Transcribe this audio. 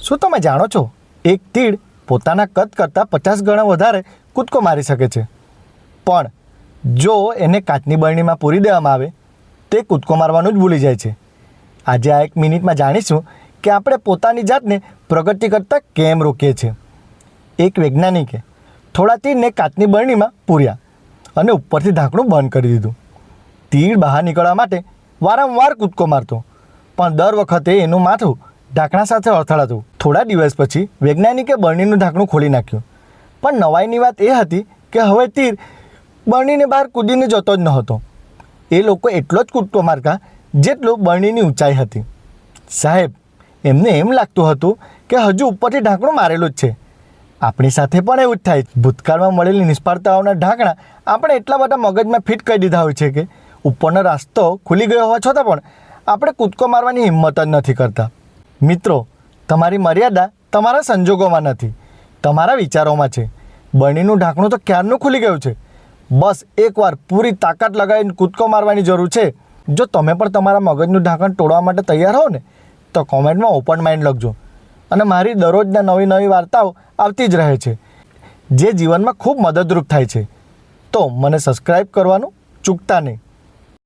શું તમે જાણો છો, એક તીડ પોતાના કદ કરતાં 50 ગણા વધારે કૂદકો મારી શકે છે, પણ જો એને કાચની બરણીમાં પૂરી દેવામાં આવે તે કૂદકો મારવાનું જ ભૂલી જાય છે. આજે આ 1 મિનિટમાં જાણીશું કે આપણે પોતાની જાતને પ્રગતિ કરતાં કેમ રોકીએ છીએ. એક વૈજ્ઞાનિકે થોડા તીડને કાચની બરણીમાં પૂર્યા અને ઉપરથી ઢાંકણું બંધ કરી દીધું. તીડ બહાર નીકળવા માટે વારંવાર કૂદકો મારતો, પણ દર વખતે એનું માથું ઢાંકણા સાથે અથડાતું. થોડા દિવસ પછી વૈજ્ઞાનિકે બરણીનું ઢાંકણું ખોલી નાખ્યું, પણ નવાઈની વાત એ હતી કે હવે તીર બરણીને બહાર કૂદીને જતો જ નહોતો. એ લોકો એટલો જ કૂદકો મારતા જેટલું બરણીની ઊંચાઈ હતી. સાહેબ, એમને એમ લાગતું હતું કે હજુ ઉપરથી ઢાંકણું મારેલું જ છે. આપણી સાથે પણ એવું જ થાય. ભૂતકાળમાં મળેલી નિષ્ફળતાઓના ઢાંકણા આપણે એટલા બધા મગજમાં ફિટ કરી દીધા હોય છે કે ઉપરનો રસ્તો ખુલી ગયો હોવા છતાં પણ આપણે કૂદકો મારવાની હિંમત જ નથી કરતા. મિત્રો, તમારી મર્યાદા તમારા સંજોગોમાં નથી, તમારા વિચારોમાં છે. બરણીનું ઢાંકણું તો ક્યારનું ખુલી ગયું છે. બસ એકવાર પૂરી તાકાત લગાવીને કૂદકો મારવાની જરૂર છે. જો તમે પણ તમારા મગજનું ઢાંકણ તોડવા માટે તૈયાર હો ને તો કોમેન્ટમાં ઓપન માઇન્ડ લખજો. અને મારી દરરોજના નવી વાર્તાઓ આવતી જ રહે છે, જે જીવનમાં ખૂબ મદદરૂપ થાય છે. તો મને સબસ્ક્રાઈબ કરવાનું ચૂકતા નહીં.